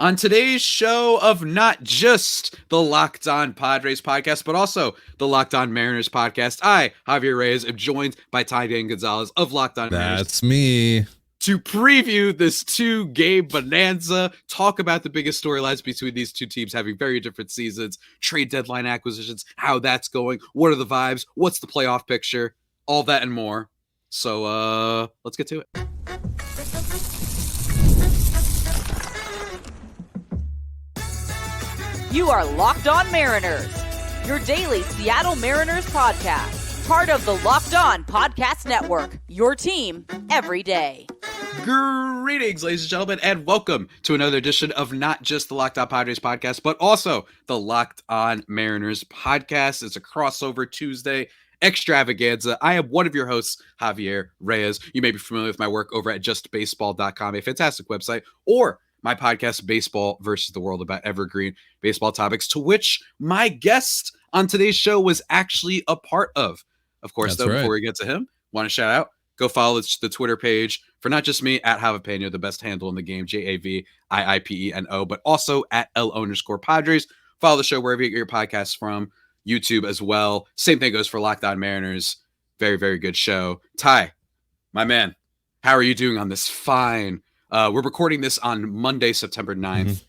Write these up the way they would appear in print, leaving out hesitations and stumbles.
On today's show of not just the Locked On Padres podcast, but also the Locked On Mariners podcast, I, Javier Reyes, am joined by Ty Dan Gonzalez of Locked On Mariners. That's me. To preview this two-game bonanza, talk about the biggest storylines between these two teams having very different seasons, trade deadline acquisitions, how that's going, what are the vibes, what's the playoff picture, all that and more. So let's get to it. You are Locked On Mariners, your daily Seattle Mariners podcast, part of the Locked On Podcast Network, your team every day. Greetings, ladies and gentlemen, and welcome to another edition of not just the Locked On Padres podcast, but also the Locked On Mariners podcast. It's a crossover Tuesday extravaganza. I am one of your hosts, Javier Reyes. You may be familiar with my work over at justbaseball.com, a fantastic website, or my podcast, Baseball versus the World, about evergreen baseball topics, to which my guest on today's show was actually a part of. Of course, though, before we get to him, want to shout out, go follow the Twitter page for not just me, at Javapeno, the best handle in the game, JAVIIPENO, but also at L_Padres. Follow the show wherever you get your podcasts from, YouTube as well. Same thing goes for Locked On Mariners. Very, very good show. Ty, my man, how are you doing on this fine... we're recording this on Monday, September 9th,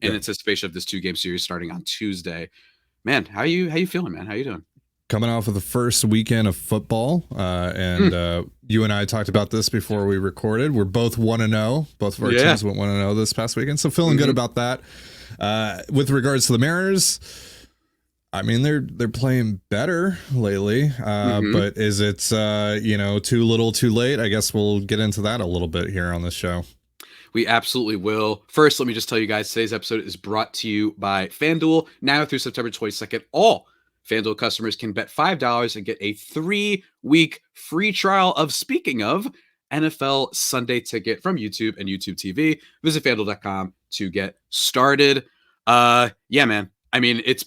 in anticipation of this two-game series starting on Tuesday. Man, how you feeling, man? How you doing? Coming off of the first weekend of football, and you and I talked about this before we recorded. We're both 1-0. Both of our teams went 1-0 this past weekend, so feeling good about that. With regards to the Mariners, I mean, they're playing better lately, but is it too little too late? I guess we'll get into that a little bit here on this show. We absolutely will. First, let me just tell you guys, today's episode is brought to you by FanDuel. Now through September 22nd, all FanDuel customers can bet $5 and get a 3-week free trial of, speaking of, NFL Sunday Ticket from YouTube and YouTube TV. Visit FanDuel.com to get started. Yeah, man. I mean, it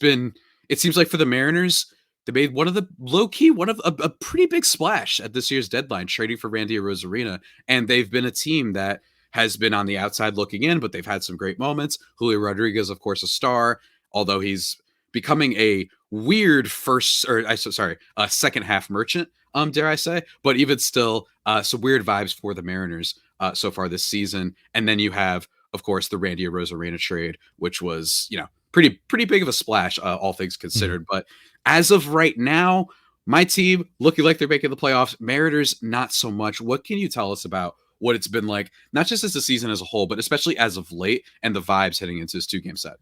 seems like for the Mariners, they made one of a pretty big splash at this year's deadline, trading for Randy Arozarena. And they've been a team that has been on the outside looking in, but they've had some great moments. Julio Rodriguez, of course, a star, although he's becoming a weird second half merchant, dare I say. But even still, some weird vibes for the Mariners so far this season. And then you have, of course, the Randy Arozarena trade, which was, pretty big of a splash, all things considered. But as of right now, my team looking like they're making the playoffs. Mariners, not so much. What can you tell us about what it's been like, not just as the season as a whole, but especially as of late and the vibes heading into this two-game set?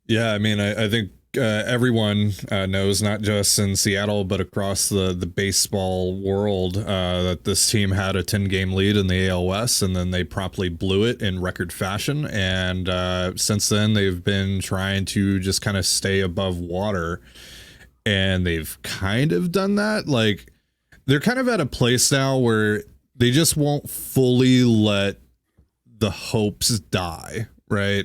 Yeah, I mean, I think everyone knows, not just in Seattle, but across the baseball world, that this team had a 10-game lead in the AL West, and then they promptly blew it in record fashion. And since then, they've been trying to just kind of stay above water, and they've kind of done that. Like, they're kind of at a place now where they just won't fully let the hopes die, right?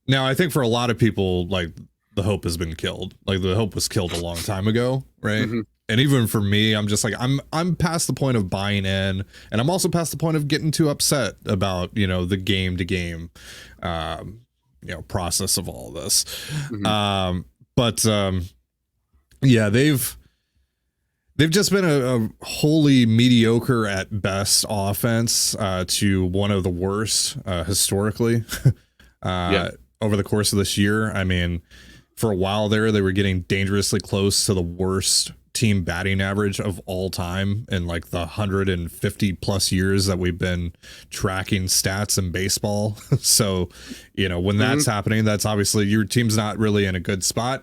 Now, I think for a lot of people, like, the hope has been killed. Like, the hope was killed a long time ago, right? And even for me, I'm just like, I'm past the point of buying in, and I'm also past the point of getting too upset about, the game to game, process of all this. Yeah, they've just been a wholly mediocre at best offense to one of the worst historically. Over the course of this year. I mean, for a while there, they were getting dangerously close to the worst team batting average of all time in like the 150 plus years that we've been tracking stats in baseball. So, when that's happening, that's obviously your team's not really in a good spot.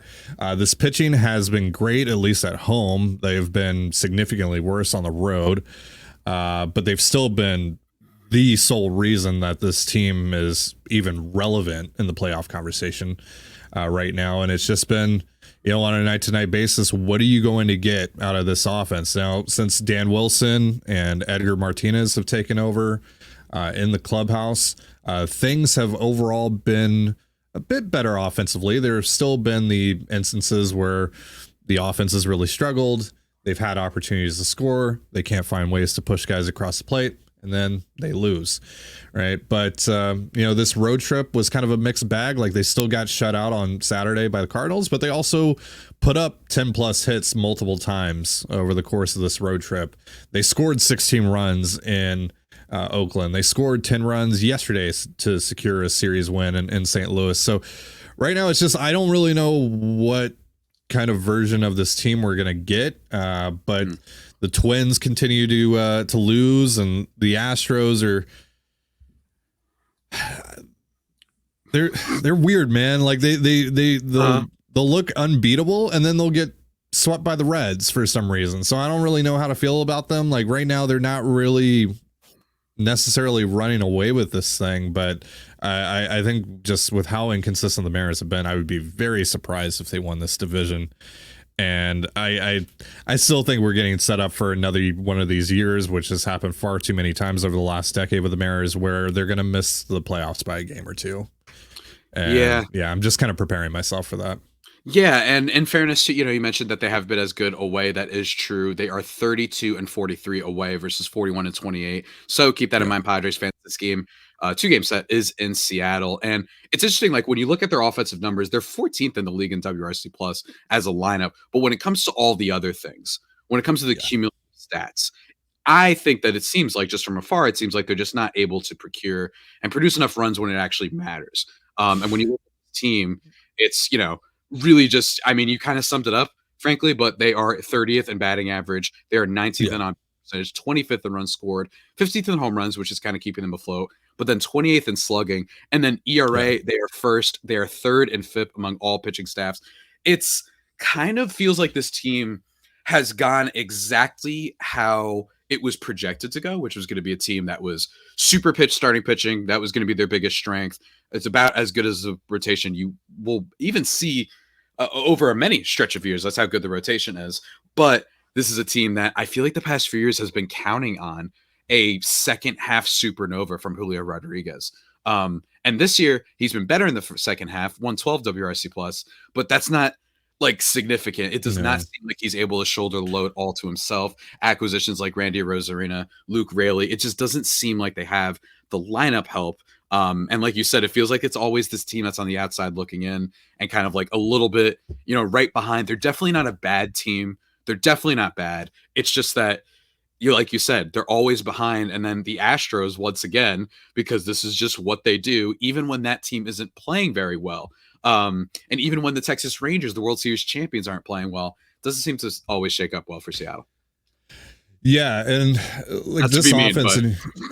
This pitching has been great, at least at home. They've been significantly worse on the road, but they've still been the sole reason that this team is even relevant in the playoff conversation right now. And it's just been, on a night-to-night basis, what are you going to get out of this offense? Now, since Dan Wilson and Edgar Martinez have taken over in the clubhouse, things have overall been a bit better offensively. There have still been the instances where the offense has really struggled. They've had opportunities to score. They can't find ways to push guys across the plate. and then they lose, right? But this road trip was kind of a mixed bag. Like, they still got shut out on Saturday by the Cardinals, but they also put up 10 plus hits multiple times over the course of this road trip. They scored 16 runs in Oakland. They scored 10 runs yesterday to secure a series win in St. Louis. So right now, it's just, I don't really know what kind of version of this team we're gonna get, but the Twins continue to lose, and the Astros are they're weird, man. Like they'll look unbeatable, and then they'll get swept by the Reds for some reason. So I don't really know how to feel about them. Like, right now, they're not really necessarily running away with this thing, but I think just with how inconsistent the Mariners have been, I would be very surprised if they won this division. And I still think we're getting set up for another one of these years, which has happened far too many times over the last decade with the Mariners, where they're going to miss the playoffs by a game or two. And I'm just kind of preparing myself for that. Yeah, and in fairness to, you mentioned that they have been as good away. That is true. They are 32-43 away versus 41-28. So keep that in mind, Padres fans. This game, 2-game set, is in Seattle. And it's interesting, like, when you look at their offensive numbers, they're 14th in the league in WRC plus as a lineup. But when it comes to all the other things, when it comes to the cumulative stats, I think that it seems like, just from afar, it seems like they're just not able to procure and produce enough runs when it actually matters. And when you look at the team, it's, really just, I mean, you kind of summed it up, frankly, but they are 30th in batting average. They are 19th in on percentage, 25th in runs scored, 15th in home runs, which is kind of keeping them afloat, but then 28th in slugging. And then ERA, they are first. They are third and fifth among all pitching staffs. It's kind of feels like this team has gone exactly how it was projected to go, which was going to be a team that was super starting pitching. That was going to be their biggest strength. It's about as good as a rotation you will even see over a many stretch of years. That's how good the rotation is. But this is a team that I feel like the past few years has been counting on a second half supernova from Julio Rodriguez. And this year he's been better in the second half, 112 WRC plus, but that's not like significant. It does not seem like he's able to shoulder the load all to himself. Acquisitions like Randy Rosarina, Luke Raley, it just doesn't seem like they have the lineup help. And like you said, it feels like it's always this team that's on the outside looking in and kind of like a little bit, right behind. They're definitely not a bad team. They're definitely not bad. It's just that, like you said, they're always behind. And then the Astros, once again, because this is just what they do, even when that team isn't playing very well. And even when the Texas Rangers, the World Series champions, aren't playing well, it doesn't seem to always shake up well for Seattle. Yeah, and like Not this mean, offense,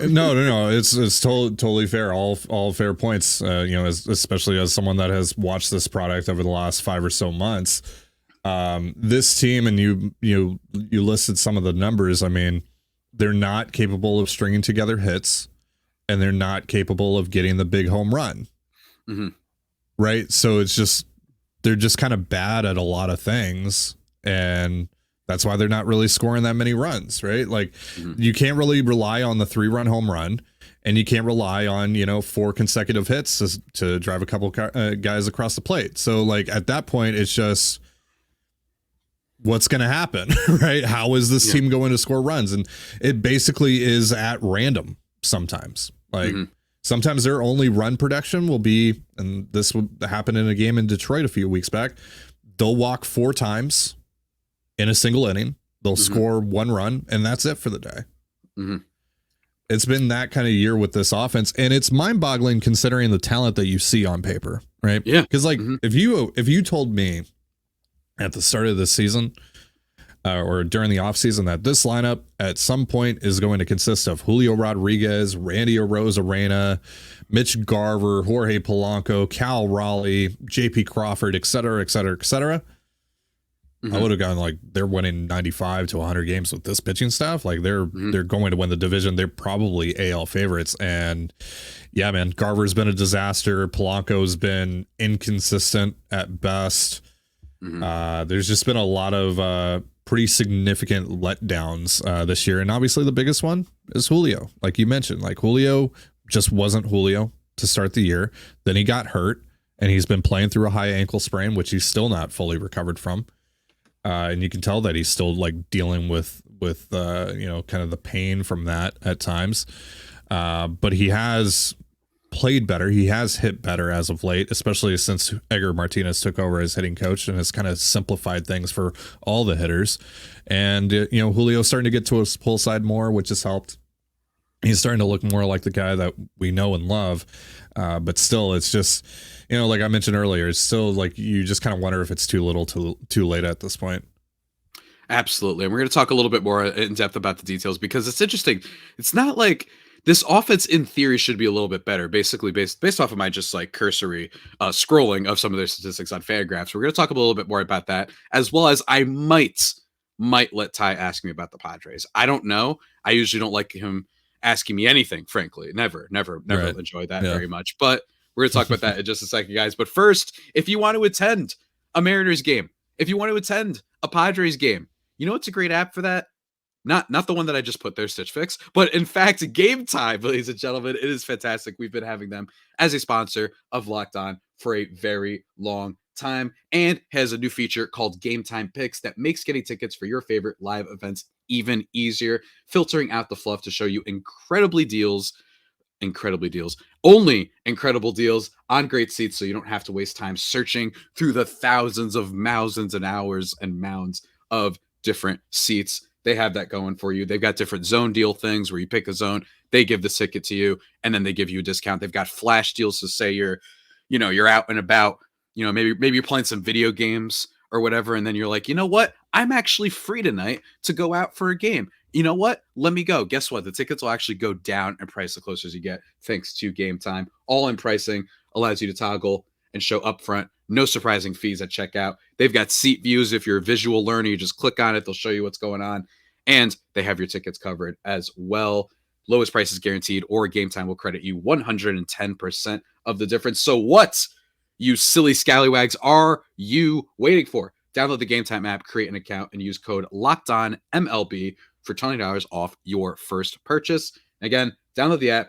no, it's totally fair. All fair points. Especially as someone that has watched this product over the last 5 or so months. This team, and you listed some of the numbers. I mean, they're not capable of stringing together hits, and they're not capable of getting the big home run. Mm-hmm. Right, so it's just they're just kind of bad at a lot of things, and that's why they're not really scoring that many runs, right? Like, you can't really rely on the 3-run home run, and you can't rely on 4 consecutive hits to drive a couple guys across the plate. So, like, at that point, it's just what's going to happen, right? How is this team going to score runs? And it basically is at random sometimes. Like, sometimes their only run production will be, and this happened in a game in Detroit a few weeks back, they'll walk 4 times in a single inning. They'll score 1 run, and that's it for the day. It's been that kind of year with this offense, and it's mind-boggling considering the talent that you see on paper, right? Yeah. Because if you told me at the start of this season or during the offseason that this lineup at some point is going to consist of Julio Rodriguez, Randy Arozarena, Mitch Garver, Jorge Polanco, Cal Raleigh, JP Crawford, et cetera, et cetera, et cetera, I would have gone like, they're winning 95 to 100 games with this pitching staff. Like, they're going to win the division. They're probably AL favorites. And yeah, man, Garver's been a disaster. Polanco's been inconsistent at best. There's just been a lot of pretty significant letdowns this year. And obviously the biggest one is Julio. Like you mentioned, like, Julio just wasn't Julio to start the year. Then he got hurt, and he's been playing through a high ankle sprain, which he's still not fully recovered from. And you can tell that he's still like dealing with kind of the pain from that at times. But he has played better. He has hit better as of late, especially since Edgar Martinez took over as hitting coach and has kind of simplified things for all the hitters. And, Julio's starting to get to his pull side more, which has helped. He's starting to look more like the guy that we know and love. But still, it's just, like I mentioned earlier, it's still like you just kind of wonder if it's too little too late at this point. Absolutely. And we're going to talk a little bit more in depth about the details because it's interesting. It's not like this offense in theory should be a little bit better, basically based off of my just like cursory scrolling of some of their statistics on Fangraphs. We're going to talk a little bit more about that, as well as I might let Ty ask me about the Padres. I don't know. I usually don't like him asking me anything, frankly. Never right. enjoy that very much. But we're going to talk about that in just a second, guys. But first, if you want to attend a Mariners game, if you want to attend a Padres game, you know what's a great app for that? Not the one that I just put there, Stitch Fix, but in fact, Game Time, ladies and gentlemen. It is fantastic. We've been having them as a sponsor of Locked On for a very long time and has a new feature called Game Time Picks that makes getting tickets for your favorite live events even easier, filtering out the fluff to show you incredible deals, only incredible deals on great seats so you don't have to waste time searching through the thousands and hours and mounds of different seats. They have that going for you. They've got different zone deal things where you pick a zone, they give the ticket to you, and then they give you a discount. They've got flash deals to say you're out and about, maybe you're playing some video games or whatever, and then you're like, you know what? I'm actually free tonight to go out for a game. You know what? Let me go. Guess what? The tickets will actually go down in price the closer as you get, thanks to Game Time. All-in pricing allows you to toggle and show upfront. No surprising fees at checkout. They've got seat views. If you're a visual learner, you just click on it. They'll show you what's going on. And they have your tickets covered as well. Lowest price is guaranteed, or Game Time will credit you 110% of the difference. So what, you silly scallywags, are you waiting for? Download the Game Time app, create an account, and use code LOCKEDONMLB for $20 off your first purchase. Again, download the app,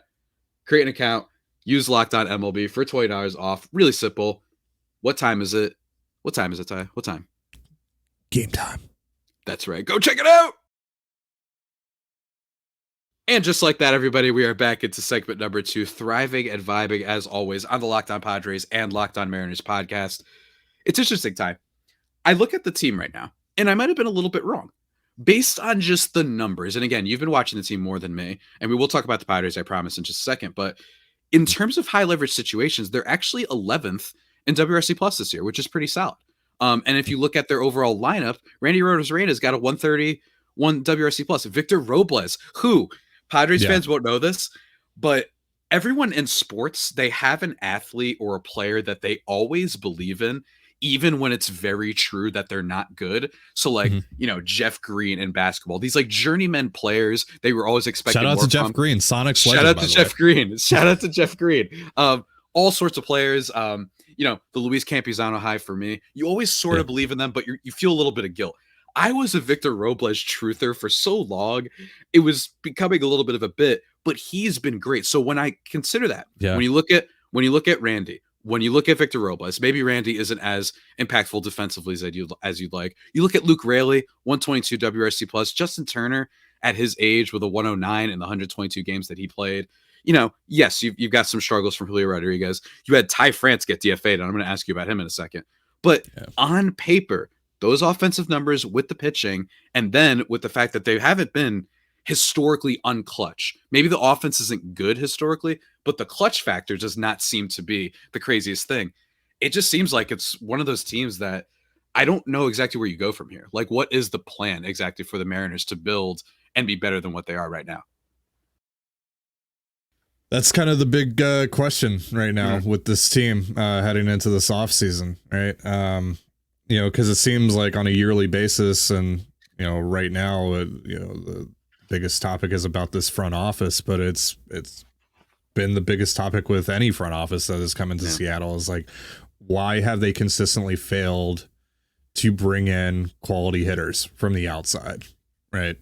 create an account, use LOCKEDONMLB for $20 off. Really simple. What time is it? What time is it, Ty? What time? Game time. That's right. Go check it out. And just like that, everybody, we are back into segment number 2, thriving and vibing as always on the Locked On Padres and Locked On Mariners podcast. It's interesting, Ty. I look at the team right now, and I might have been a little bit wrong based on just the numbers. And again, you've been watching the team more than me, and we will talk about the Padres, I promise, in just a second. But in terms of high leverage situations, they're actually 11th in WRC plus this year, which is pretty solid. And if you look at their overall lineup, Randy Rosarina's got a 131 WRC plus. Victor Robles, who Padres fans won't know this, but everyone in sports, they have an athlete or a player that they always believe in, even when it's very true that they're not good. So like, Jeff Green in basketball, these like journeyman players, they were always expecting more. Shout out to Jeff Green, Sonic's legend. Shout out to Jeff Green. Shout out to Jeff Green. All sorts of players. The Luis Campusano high for me. You always sort of believe in them, but you feel a little bit of guilt. I was a Victor Robles truther for so long. It was becoming a little bit of a bit, but he's been great. So when I consider that, when you look at Randy, when you look at Victor Robles, maybe Randy isn't as impactful defensively as you'd like. You look at Luke Raley, 122 WRC plus, Justin Turner at his age with a 109 in the 122 games that he played. Yes, you've got some struggles from Julio Rodriguez. You had Ty France get DFA'd, and I'm going to ask you about him in a second. But on paper, those offensive numbers with the pitching, and then with the fact that they haven't been historically unclutch. Maybe the offense isn't good historically, but the clutch factor does not seem to be the craziest thing. It just seems like it's one of those teams that I don't know exactly where you go from here. Like, what is the plan exactly for the Mariners to build and be better than what they are right now? That's kind of the big question right now with this team heading into this offseason, right? Because it seems like on a yearly basis, and right now, the biggest topic is about this front office, but it's been the biggest topic with any front office that has come into Seattle is like, why have they consistently failed to bring in quality hitters from the outside, right?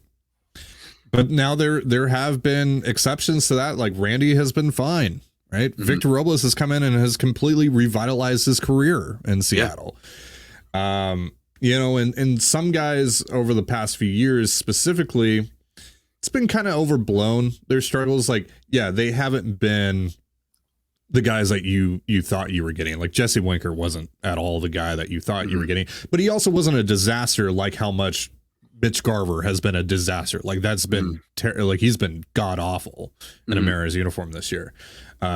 But now there have been exceptions to that. Like Randy has been fine, right? Victor Robles has come in and has completely revitalized his career in Seattle. And some guys over the past few years specifically, it's been kind of overblown, their struggles. Like, yeah, they haven't been the guys that you thought you were getting. Like Jesse Winker wasn't at all the guy that you thought you were getting, but he also wasn't a disaster like how much Mitch Garver has been a disaster. Like that's been like he's been god awful in a Mariners uniform this year.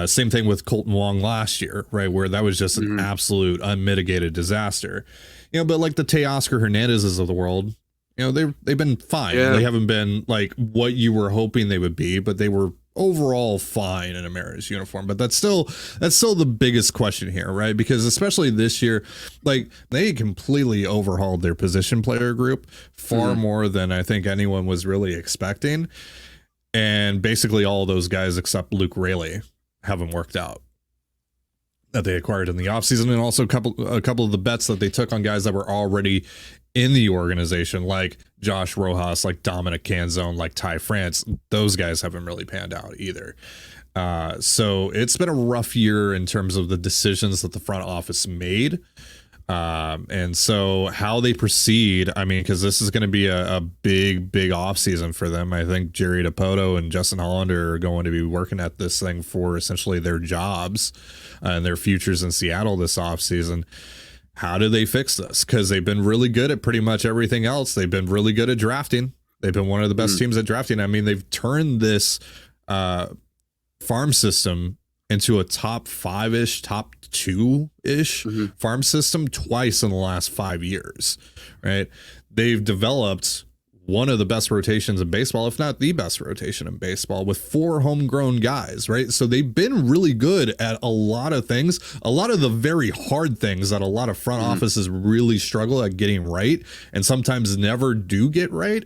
Same thing with Colton Wong last year, right? Where that was just an absolute unmitigated disaster. But like the Teoscar Hernandezes of the world, they've been fine. Yeah. They haven't been like what you were hoping they would be, but they were overall fine in a Mariners uniform. But that's still the biggest question here, right? Because especially this year, like they completely overhauled their position player group far more than I think anyone was really expecting. And basically all of those guys except Luke Raley haven't worked out that they acquired in the offseason, and also a couple of the bets that they took on guys that were already in the organization, like Josh Rojas, like Dominic Canzone, like Ty France. Those guys haven't really panned out either. So it's been a rough year in terms of the decisions that the front office made. And so how they proceed, I mean, because this is going to be a big offseason for them. I think Jerry Dipoto and Justin Hollander are going to be working at this thing for essentially their jobs and their futures in Seattle this offseason. How do they fix this? Because they've been really good at pretty much everything else. They've been really good at drafting. They've been one of the best teams at drafting. I mean, they've turned this farm system into a top 5-ish, top 2-ish farm system twice in the last 5 years, right? They've developed one of the best rotations in baseball, if not the best rotation in baseball, with 4 homegrown guys, right? So they've been really good at a lot of things, a lot of the very hard things that a lot of front offices really struggle at getting right and sometimes never do get right.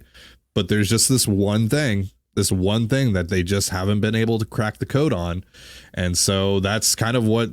But there's just this one thing that they just haven't been able to crack the code on. And so that's kind of what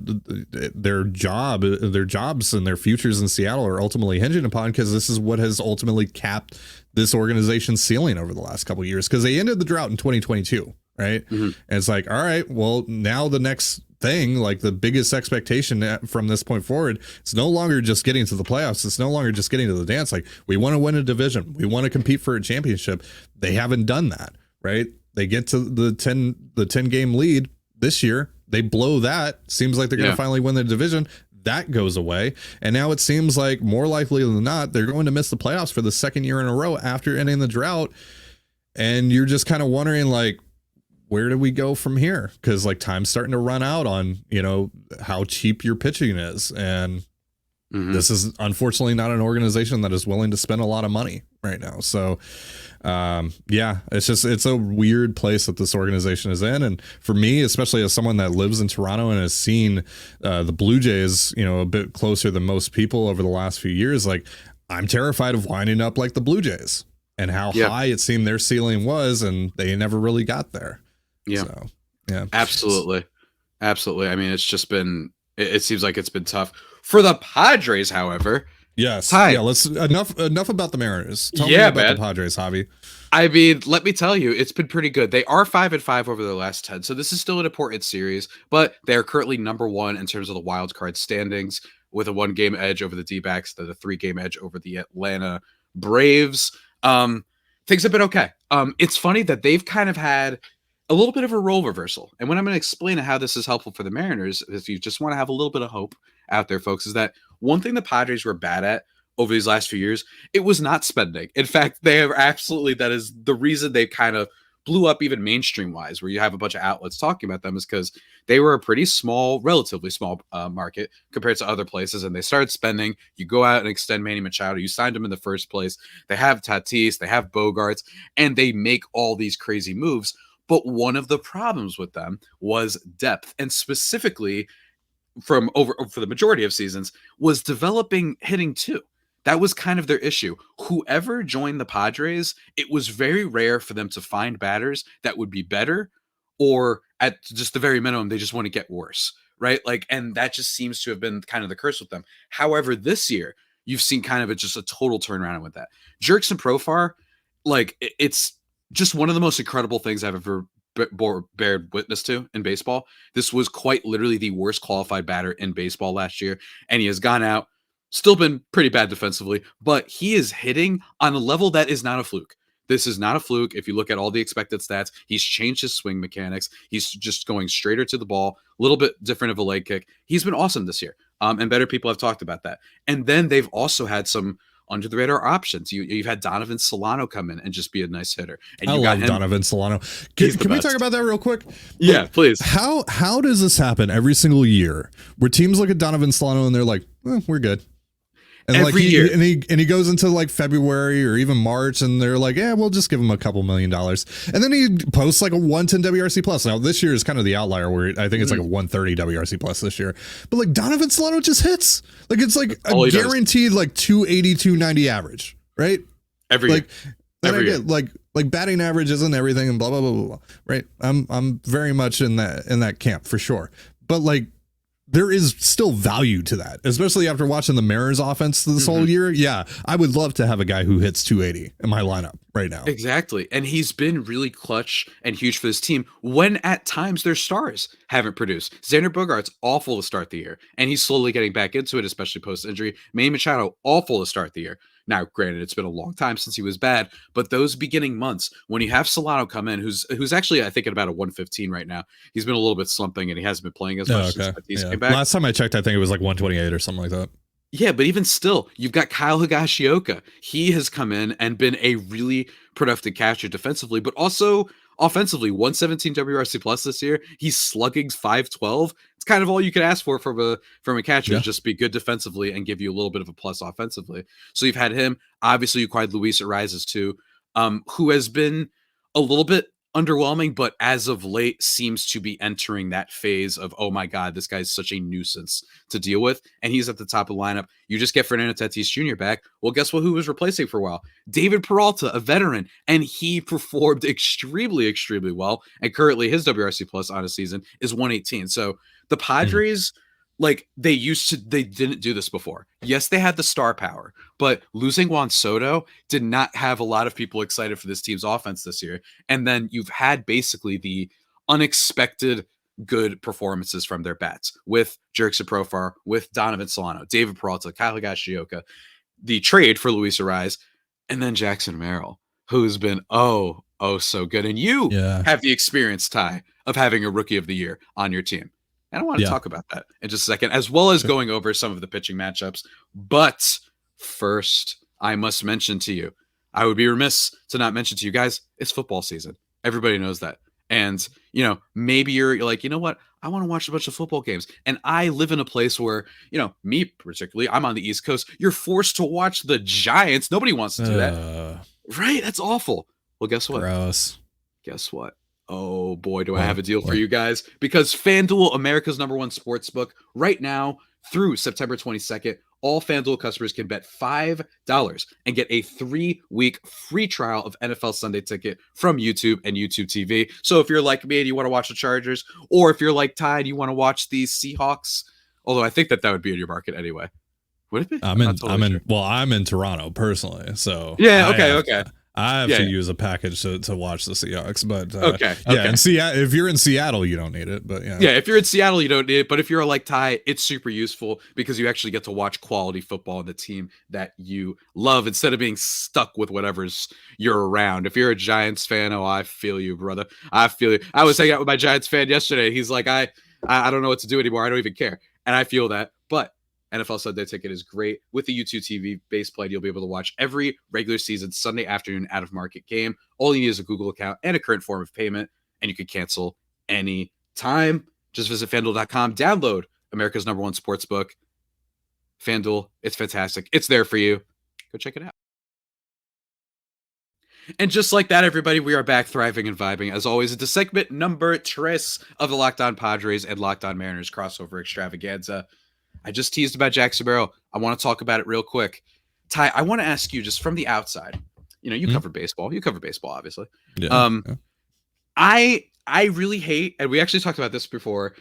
their jobs and their futures in Seattle are ultimately hinging upon, because this is what has ultimately capped this organization's ceiling over the last couple of years, because they ended the drought in 2022, right? And it's like, all right, well, now the next thing, like the biggest expectation from this point forward, it's no longer just getting to the playoffs. It's no longer just getting to the dance. Like, we want to win a division. We want to compete for a championship. They haven't done that. Right? They get to the 10 game lead this year. They blow that. Seems like they're going to finally win the division. That goes away. And now it seems like more likely than not, they're going to miss the playoffs for the second year in a row after ending the drought. And you're just kind of wondering, like, where do we go from here? Because like time's starting to run out on, how cheap your pitching is. And this is unfortunately not an organization that is willing to spend a lot of money right now. So it's a weird place that this organization is in. And for me, especially as someone that lives in Toronto and has seen the Blue Jays, a bit closer than most people over the last few years, like I'm terrified of winding up like the Blue Jays and how high it seemed their ceiling was, and they never really got there. So, absolutely. I mean, it's just been, it seems like it's been tough for the Padres, however. Yes. Yeah. Let's enough about the Mariners. Tell me about the Padres, Javi. I mean, let me tell you, it's been pretty good. They are 5-5 over their last 10, so this is still an important series. But they are currently number 1 in terms of the wild card standings, with a 1-game edge over the D-backs, the 3-game edge over the Atlanta Braves. Things have been okay. It's funny that they've kind of had a little bit of a role reversal. And when I'm going to explain how this is helpful for the Mariners, if you just want to have a little bit of hope out there, folks, is that one thing the Padres were bad at over these last few years, it was not spending. In fact, they have absolutely, that is the reason they kind of blew up even mainstream wise, where you have a bunch of outlets talking about them, is because they were a pretty small, relatively small market compared to other places. And they started spending. You go out and extend Manny Machado. You signed him in the first place. They have Tatis, they have Bogarts, and they make all these crazy moves. But one of the problems with them was depth, and specifically for the majority of seasons was developing hitting too. That was kind of their issue. Whoever joined the Padres, it was very rare for them to find batters that would be better, or at just the very minimum, they just want to get worse, right? Like, and that just seems to have been kind of the curse with them. However, this year, you've seen kind of just a total turnaround with that. Jurickson Profar, like, it's just one of the most incredible things I've ever bared witness to in baseball. This was quite literally the worst qualified batter in baseball last year, and he has gone out, Still been pretty bad defensively, but he is hitting on a level that is not a fluke. This is not a fluke. If you look at all the expected stats, he's changed his swing mechanics. He's just going straighter to the ball, a little bit different of a leg kick. He's been awesome this year, and better people have talked about that. And then they've also had some under the radar options. You've had Donovan Solano come in and just be a nice hitter. And I love Donovan Solano. Can we talk about that real quick? Yeah, like, please. How does this happen every single year where teams look at Donovan Solano and they're like, we're good. And every like year. And he goes into like February or even March and they're like, yeah, we'll just give him a couple $1 million. And then he posts like a 110 WRC plus. Now this year is kind of the outlier where I think it's like a 130 WRC plus this year. But like Donovan Solano just hits. Like it's like a guaranteed like 280, 290 average, right? Every year. Every year. Like batting average isn't everything and blah, blah, blah, blah, blah. Right. I'm very much in that camp for sure. But like, there is still value to that, especially after watching the Mariners offense this whole year. Yeah, I would love to have a guy who hits 280 in my lineup right now. Exactly. And he's been really clutch and huge for this team when at times their stars haven't produced. Xander Bogaerts, awful to start the year, and he's slowly getting back into it, especially post-injury. Manny Machado, awful to start the year. Now, granted, it's been a long time since he was bad, but those beginning months, when you have Solano come in, who's actually, I think, at about a 115 right now, he's been a little bit slumping and he hasn't been playing as much since he came back. Last time I checked, I think it was like 128 or something like that. Yeah, but even still, you've got Kyle Higashioka. He has come in and been a really productive catcher defensively, but also offensively. 117 WRC plus this year. He's slugging 512. It's kind of all you could ask for from a catcher, is just be good defensively and give you a little bit of a plus offensively. So you've had him. Obviously, you acquired Luis Arias too, who has been a little bit underwhelming, but as of late seems to be entering that phase of, oh my God, this guy's such a nuisance to deal with. And he's at the top of the lineup. You just get Fernando Tatis Jr. back. Well, guess what? Who was replacing for a while? David Peralta, a veteran, and he performed extremely, extremely well. And currently his WRC plus on a season is 118. So the Padres, like they didn't do this before. Yes, they had the star power, but losing Juan Soto did not have a lot of people excited for this team's offense this year. And then you've had basically the unexpected good performances from their bats with Jurickson Profar, with Donovan Solano, David Peralta, Kyle Higashioka, the trade for Luis Arias, and then Jackson Merrill, who's been oh so good. And you have the experience, Ty, of having a rookie of the year on your team. And I want to talk about that in just a second, as well as going over some of the pitching matchups. But first, I must mention to you, I would be remiss to not mention to you guys, it's football season. Everybody knows that. And, maybe you're like, you know what? I want to watch a bunch of football games. And I live in a place where, me particularly, I'm on the East Coast. You're forced to watch the Giants. Nobody wants to do that. Right? That's awful. Well, guess what? Gross. Guess what? Oh boy, do I have a deal for you guys, because FanDuel, America's #1 sportsbook, right now through September 22nd, all FanDuel customers can bet $5 and get a 3-week free trial of NFL Sunday Ticket from YouTube and YouTube TV. So if you're like me and you want to watch the Chargers, or if you're like Ty and you want to watch the Seahawks, although I think that would be in your market anyway. Would it be? I'm in Toronto personally, so yeah, okay. I have to use a package to watch the Seahawks, but okay. And if you're in Seattle, you don't need it. But if you're in Seattle, you don't need it. But if you're like Ty, it's super useful because you actually get to watch quality football in the team that you love instead of being stuck with whatever's you're around. If you're a Giants fan, I feel you, brother. I feel you. I was hanging out with my Giants fan yesterday. He's like, I don't know what to do anymore. I don't even care, and I feel that, but NFL Sunday Ticket is great. With the YouTube TV base plan, you'll be able to watch every regular season Sunday afternoon out-of-market game. All you need is a Google account and a current form of payment, and you can cancel any time. Just visit FanDuel.com. Download America's #1 sportsbook. FanDuel, it's fantastic. It's there for you. Go check it out. And just like that, everybody, we are back thriving and vibing, as always, into segment number 3 of the Locked On Padres and Locked On Mariners crossover extravaganza. I just teased about Jackson Merrill. I want to talk about it real quick. Ty, I want to ask you just from the outside. You cover baseball. You cover baseball, obviously. Yeah. I really hate, and we actually talked about this before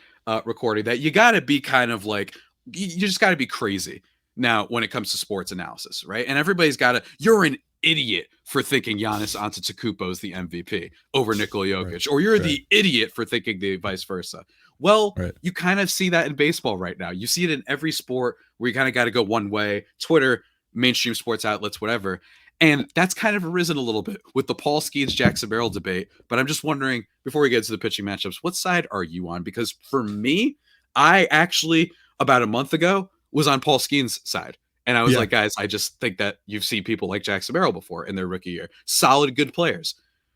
recording, that you got to be kind of like, you just got to be crazy now when it comes to sports analysis, right? And everybody's got to, you're an idiot for thinking Giannis Antetokounmpo is the MVP over Nikola Jokic, or you're the idiot for thinking the vice versa. Well, Right. you kind of see that in baseball right now. You see it in every sport where you kind of got to go one way. Twitter, mainstream sports outlets, whatever. And that's kind of arisen a little bit with the Paul Skeens Jackson Merrill debate. But I'm just wondering, before we get to the pitching matchups, what side are you on? Because for me, I actually, about a month ago, was on Paul Skeens' side. And I was like, guys, I just think that you've seen people like Jackson Merrill before in their rookie year. Solid, good players.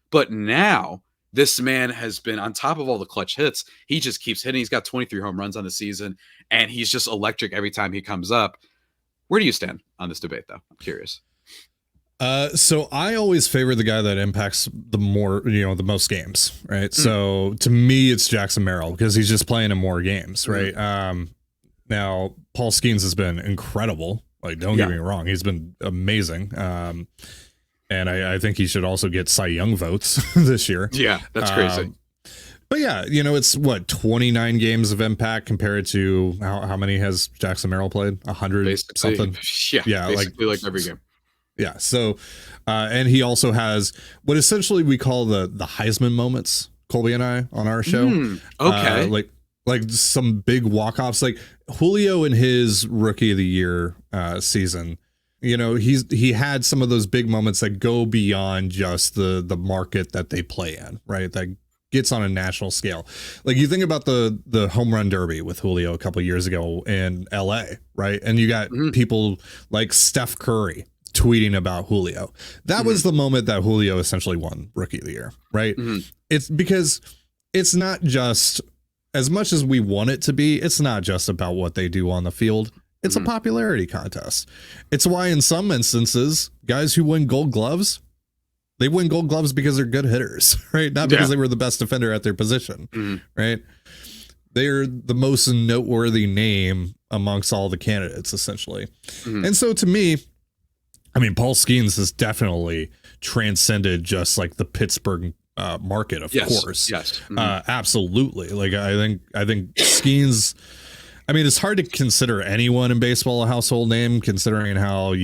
But now this man has been on top of all the clutch hits. He just keeps hitting. He's got 23 home runs on the season, and he's just electric every time he comes up. Where do you stand on this debate, though? I'm curious. So I always favor the guy that impacts the most games, right? So to me, it's Jackson Merrill because he's just playing in more games, right? Now Paul Skeens has been incredible. Like, don't get me wrong, he's been amazing. And I think he should also get Cy Young votes this year. Yeah, that's crazy. But yeah, it's 29 games of impact compared to how many has Jackson Merrill played? 100 something. Yeah, basically like every game. Yeah. So, and he also has what essentially we call the Heisman moments. Colby and I on our show. Okay. Like some big walk-offs, like Julio in his rookie of the year season. He had some of those big moments that go beyond just the market that they play in, right? That gets on a national scale. Like you think about the home run derby with Julio a couple of years ago in LA, right? And you got people like Steph Curry tweeting about Julio. That was the moment that Julio essentially won rookie of the year, right? It's because it's not just, as much as we want it to be, it's not just about what they do on the field. It's a popularity contest. It's why in some instances, guys who win Gold Gloves, they win Gold Gloves because they're good hitters, right? Not because they were the best defender at their position, right? They're the most noteworthy name amongst all the candidates, essentially. And so to me, I mean, Paul Skeens has definitely transcended just like the Pittsburgh market, of course. Yes. Absolutely. Like I think Skeens, I mean, it's hard to consider anyone in baseball a household name, considering how,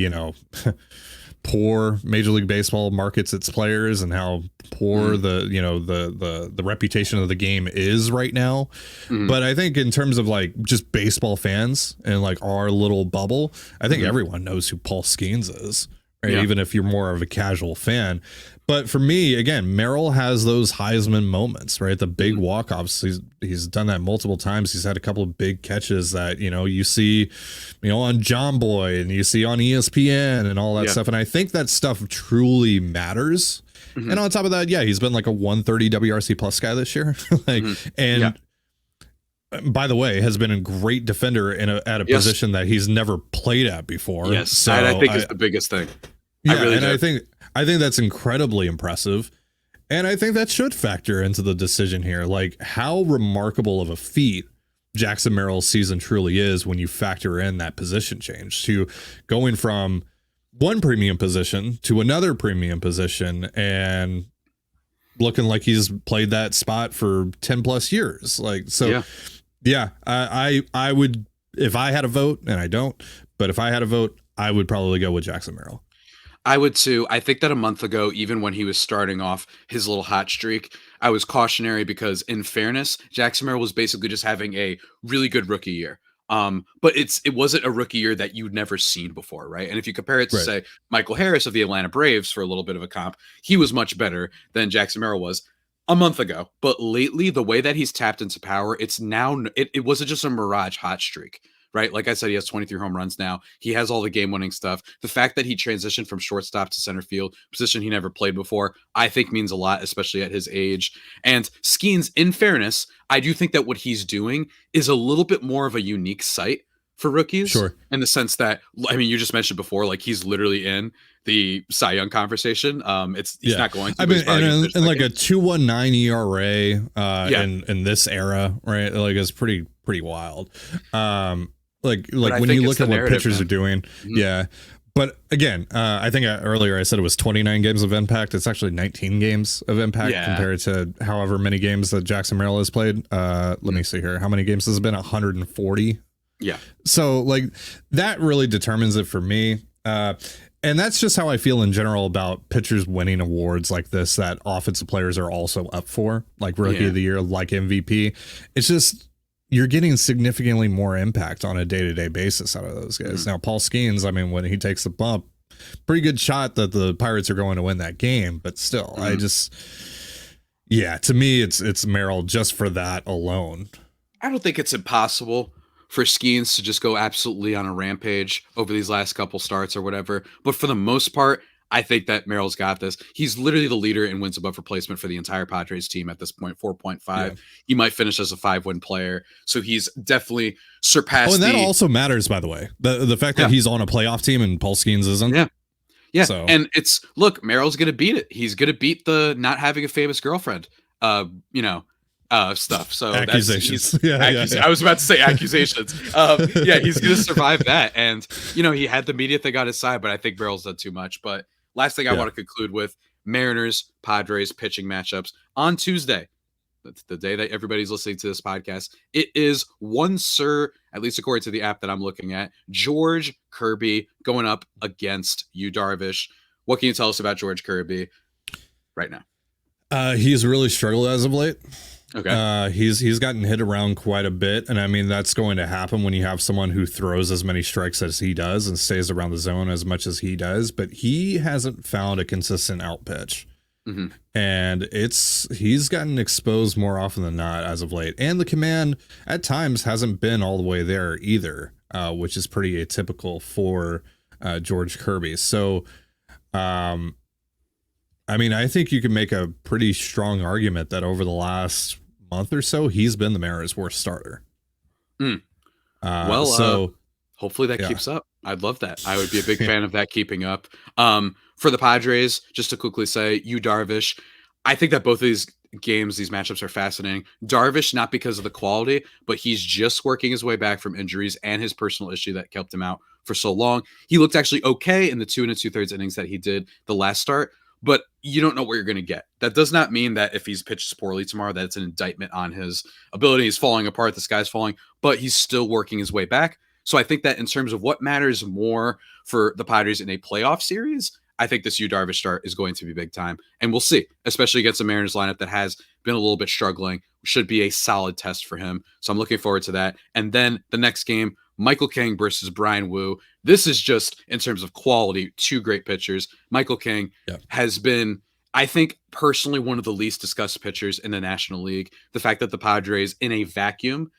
poor Major League Baseball markets its players and how poor the reputation of the game is right now. But I think in terms of like just baseball fans and like our little bubble, I think everyone knows who Paul Skeens is, right? Even if you're more of a casual fan. But for me, again, Merrill has those Heisman moments, right? The big walk-offs. He's done that multiple times. He's had a couple of big catches that, you see, on John Boy and you see on ESPN and all that stuff. And I think that stuff truly matters. And on top of that, he's been like a 130 WRC plus guy this year. By the way, has been a great defender at a position that he's never played at before. Yes, so I think it's the biggest thing. I think that's incredibly impressive. And I think that should factor into the decision here. Like how remarkable of a feat Jackson Merrill's season truly is when you factor in that position change to going from one premium position to another premium position and looking like he's played that spot for 10 plus years. Like, so I would, if I had a vote, and I don't, but if I had a vote, I would probably go with Jackson Merrill. I would too. I think that a month ago, even when he was starting off his little hot streak, I was cautionary because, in fairness, Jackson Merrill was basically just having a really good rookie year. But it wasn't a rookie year that you'd never seen before, right? And if you compare it to, say, Michael Harris of the Atlanta Braves for a little bit of a comp, he was much better than Jackson Merrill was a month ago. But lately, the way that he's tapped into power, it's now it wasn't just a mirage hot streak. Right. Like I said, he has 23 home runs now. He has all the game winning stuff. The fact that he transitioned from shortstop to center field, position he never played before, I think means a lot, especially at his age. And Skeens, in fairness, I do think that what he's doing is a little bit more of a unique sight for rookies. Sure. In the sense that, I mean, you just mentioned before, like he's literally in the Cy Young conversation. He's not going to. I mean, and like a 2.19 ERA in this era, right? Like it's pretty wild. Like when you look at what pitchers are doing, But again, I think earlier I said it was 29 games of impact. It's actually 19 games of impact compared to however many games that Jackson Merrill has played. Let me see here. How many games has it been? 140. Yeah. So like that really determines it for me. And that's just how I feel in general about pitchers winning awards like this that offensive players are also up for, like Rookie of the Year, like MVP. It's just you're getting significantly more impact on a day-to-day basis out of those guys. Now, Paul Skeens, I mean, when he takes the bump, pretty good shot that the Pirates are going to win that game. But still, I just, to me, it's Merrill just for that alone. I don't think it's impossible for Skeens to just go absolutely on a rampage over these last couple starts or whatever. But for the most part, I think that Merrill's got this. He's literally the leader in wins above replacement for the entire Padres team at this point, 4.5. Yeah. He might finish as a 5-win player. So he's definitely surpassed. Oh, and that also matters, by the way. The fact that he's on a playoff team and Paul Skeens isn't. Yeah. Yeah. So. And look, Merrill's going to beat it. He's going to beat the not having a famous girlfriend, stuff. So accusations. I was about to say accusations. He's going to survive that. And, he had the media thing on his side, but I think Merrill's done too much. But last thing I want to conclude with Mariners, Padres pitching matchups on Tuesday. That's the day that everybody's listening to this podcast. It is one Sir, at least according to the app that I'm looking at, George Kirby going up against Yu Darvish. What can you tell us about George Kirby right now? He's really struggled as of late. Okay. He's gotten hit around quite a bit, and I mean that's going to happen when you have someone who throws as many strikes as he does and stays around the zone as much as he does, but he hasn't found a consistent out pitch. And he's gotten exposed more often than not as of late, and the command at times hasn't been all the way there either, which is pretty atypical for George Kirby. So I mean, I think you can make a pretty strong argument that over the last month or so, he's been the Mariners' worst starter. Hopefully that keeps up. I'd love that. I would be a big fan of that keeping up. For the Padres, just to quickly say, Yu Darvish, I think that both of these games, these matchups are fascinating. Darvish, not because of the quality, but he's just working his way back from injuries and his personal issue that kept him out for so long. He looked actually okay in the 2 2/3 innings that he did the last start, but you don't know what you're going to get. That does not mean that if he's pitched poorly tomorrow, that it's an indictment on his ability. He's falling apart. The sky's falling, but he's still working his way back. So I think that in terms of what matters more for the Padres in a playoff series, I think this Yu Darvish start is going to be big time. And we'll see, especially against a Mariners lineup that has been a little bit struggling, should be a solid test for him. So I'm looking forward to that. And then the next game, Michael King versus Brian Wu. This is just, in terms of quality, two great pitchers. Michael King has been, I think, personally one of the least discussed pitchers in the National League. The fact that the Padres, in a vacuum,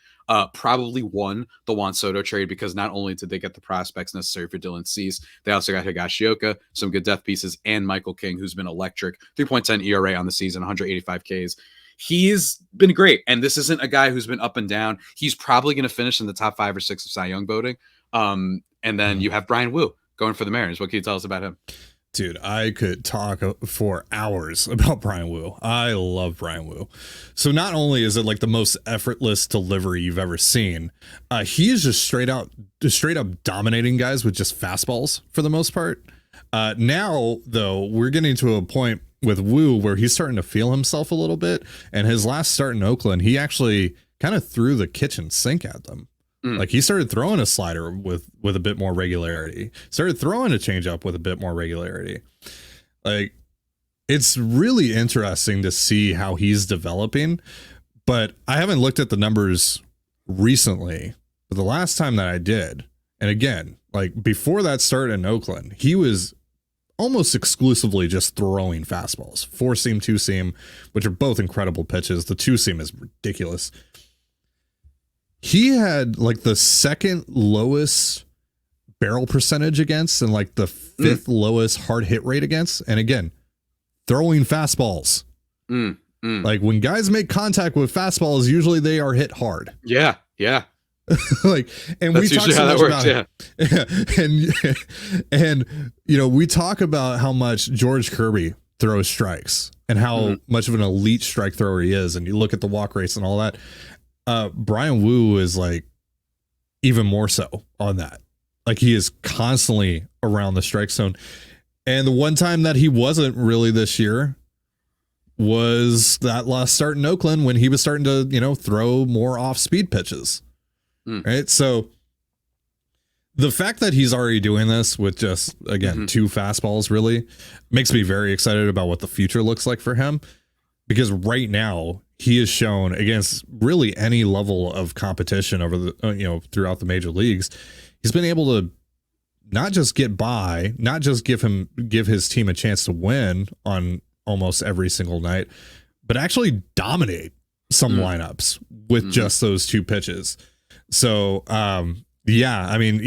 probably won the Juan Soto trade because not only did they get the prospects necessary for Dylan Cease, they also got Higashioka, some good depth pieces, and Michael King, who's been electric. 3.10 ERA on the season, 185 Ks. He's been great, and this isn't a guy who's been up and down. He's probably going to finish in the top 5 or 6 of Cy Young voting. And then you have Brian Wu going for the Mariners. What can you tell us about him? Dude, I could talk for hours about Brian Wu. I love Brian Wu. So not only is it like the most effortless delivery you've ever seen, he is just straight up dominating guys with just fastballs for the most part. Now, though, we're getting to a point with Wu where he's starting to feel himself a little bit. And his last start in Oakland, he actually kind of threw the kitchen sink at them. Like he started throwing a slider with a bit more regularity, started throwing a changeup with a bit more regularity. Like it's really interesting to see how he's developing, but I haven't looked at the numbers recently, but the last time that I did, and again, like before that start in Oakland, he was almost exclusively just throwing fastballs, 4-seam, 2-seam, which are both incredible pitches. The 2-seam is ridiculous. He had like the second lowest barrel percentage against and like the 5th lowest hard hit rate against. And again, throwing fastballs. Like when guys make contact with fastballs, usually they are hit hard. Yeah. Like, and that's we talk so much about and you know, we talk about how much George Kirby throws strikes and how much of an elite strike thrower he is. And you look at the walk rates and all that. Brian Wu is like even more so on that. Like he is constantly around the strike zone. And the one time that he wasn't really this year was that last start in Oakland when he was starting to, you know, throw more off speed pitches. Right. So The fact that he's already doing this with just, again, 2 fastballs really makes me very excited about what the future looks like for him, because right now he has shown against really any level of competition over the, throughout the major leagues, he's been able to not just get by, not just give his team a chance to win on almost every single night, but actually dominate some lineups with just those 2 pitches. So, yeah, I mean,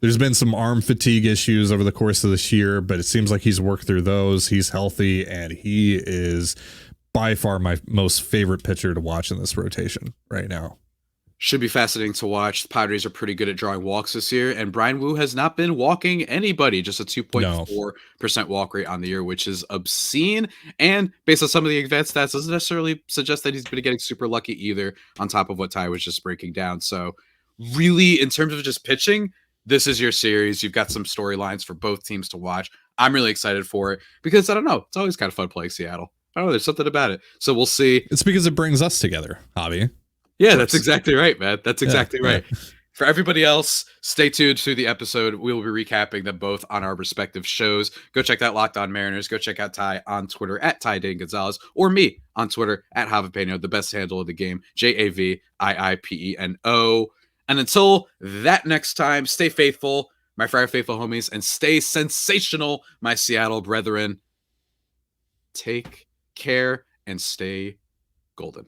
there's been some arm fatigue issues over the course of this year, but it seems like he's worked through those. He's healthy, and he is by far my most favorite pitcher to watch in this rotation right now. Should be fascinating to watch. The Padres are pretty good at drawing walks this year, and Brian Wu has not been walking anybody, just a 2.4% walk rate on the year, which is obscene. And based on some of the advanced stats, doesn't necessarily suggest that he's been getting super lucky either, on top of what Ty was just breaking down. So really, in terms of just pitching, this is your series. You've got some storylines for both teams to watch. I'm really excited for it because, I don't know, it's always kind of fun playing Seattle. I don't know, there's something about it. So we'll see. It's because it brings us together, Javi. Yeah, that's exactly right, man. That's exactly right. For everybody else, stay tuned to the episode. We will be recapping them both on our respective shows. Go check out Locked On Mariners. Go check out Ty on Twitter at Ty Dane Gonzalez, or me on Twitter at Javipeno, the best handle of the game, JAVIIPENO. And until that next time, stay faithful, my Friar Faithful homies, and stay sensational, my Seattle brethren. Take care and stay golden.